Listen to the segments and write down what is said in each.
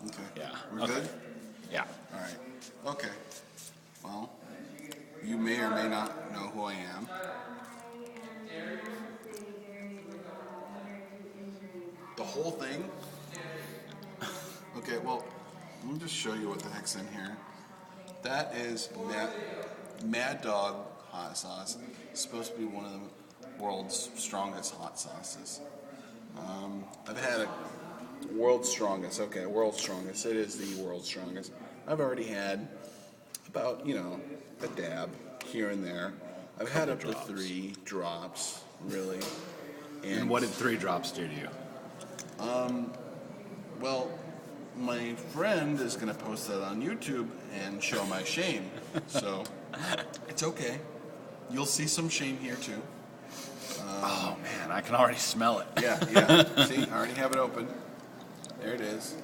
Okay. Yeah. We're Okay. good? Yeah. All right. Okay. Well, you may or may not know who I am. The whole thing? Okay, well, let me just show you what the heck's in here. That is Mad Dog hot sauce. It's supposed to be one of the world's strongest hot sauces. I've had a world's strongest. Okay, world's strongest. It is the world's strongest. I've already had about, a dab here and there. I've had up to drops. 3 drops, really. And what did 3 drops do to you? Well, my friend is going to post that on YouTube and show my shame. So, it's okay. You'll see some shame here, too. Oh man, I can already smell it. Yeah. See, I already have it open. There it is.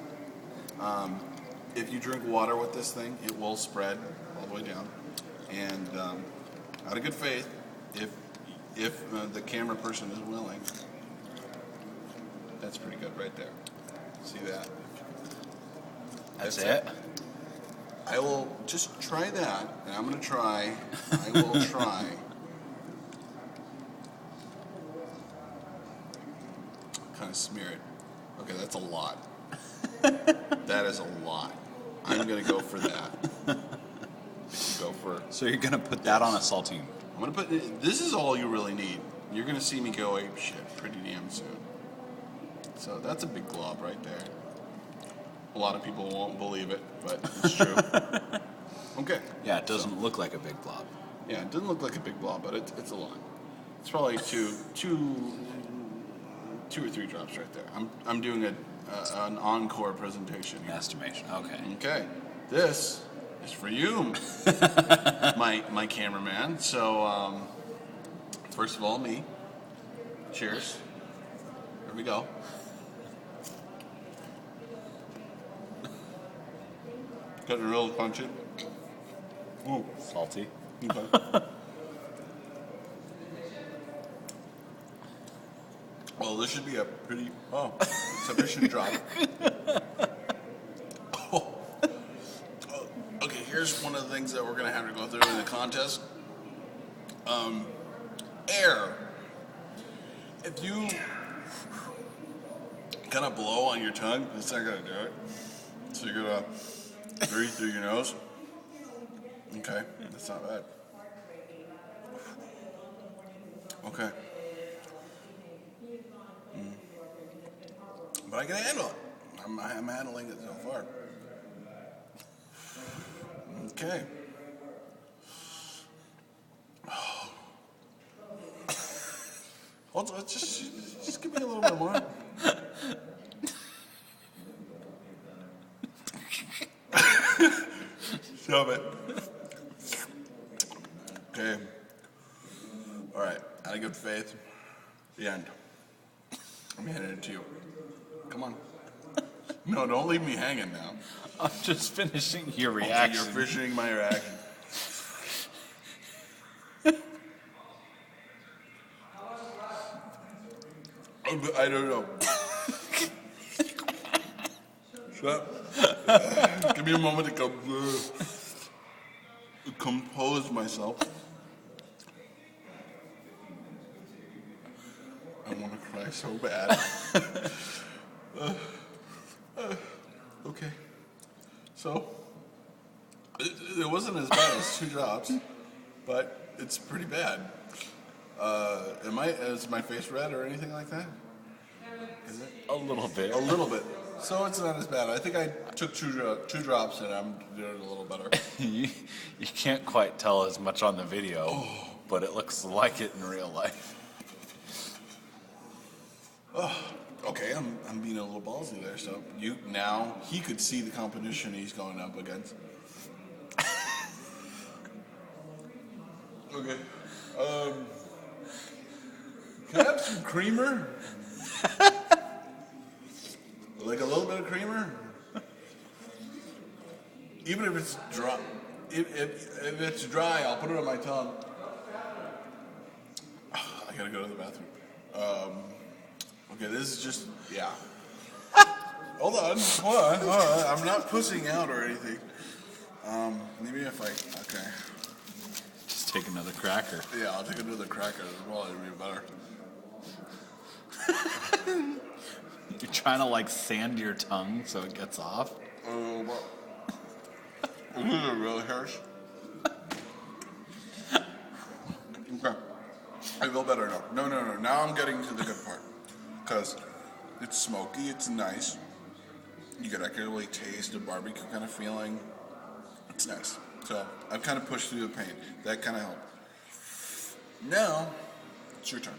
If you drink water with this thing, it will spread all the way down. And out of good faith, if the camera person is willing, that's pretty good right there. See that? That's it? I will just try that, and I will try. Kind of smear it. Okay, that's a lot. That is a lot. I'm gonna go for that. If you go for. So you're gonna put that on a saltine? I'm gonna put. This is all you really need. You're gonna see me go ape shit pretty damn soon. So that's a big glob right there. A lot of people won't believe it, but it's true. Okay. Yeah, it doesn't look like a big blob. Yeah, it doesn't look like a big blob, but it's a lot. It's probably two or 3 drops right there. I'm doing an encore presentation here. Estimation. Okay. Okay, this is for you, my cameraman. So first of all, me. Cheers. Here we go. Got a real punchy. Ooh. Salty. Okay. Well, this should be a pretty sufficient drop. Oh. Okay, here's one of the things that we're gonna have to go through in the contest. Air. If you kind of blow on your tongue, it's not gonna do it. So you're gonna breathe through your nose. Okay, that's not bad. Okay. But I can handle it. I'm handling it so far. Okay. Hold on, just give me a little bit more. Shove it. Okay. All right. Out of good faith. The end. I'm handing it to you. Come on. No, don't leave me hanging now. I'm just finishing your So reaction. you're finishing my reaction. I don't know. Shut up. Give me a moment to compose myself. I want to cry so bad. Okay. So, it wasn't as bad as 2 drops, but it's pretty bad. Is my face red or anything like that? Is it? A little bit. A little bit. So it's not as bad. I think I took two drops and I'm doing it a little better. you can't quite tell as much on the video, but it looks like it in real life. Okay, I'm being a little ballsy there. So he could see the competition he's going up against. Okay. Can I have some creamer? Like a little bit of creamer? Even if it's dry. If it's dry, I'll put it on my tongue. I gotta go to the bathroom. Okay, this is just, yeah. Hold on. I'm not pussing out or anything. Maybe if I, okay. Just take another cracker. Yeah, I'll take another cracker. It'll probably be better. You're trying to like sand your tongue so it gets off. Oh, well. This is really hurts. Okay. I feel better now. No. Now I'm getting to the good part. Because it's smoky, it's nice. You can actually taste a barbecue kind of feeling. It's nice. So I've kind of pushed through the pain. That kind of helped. Now, it's your turn.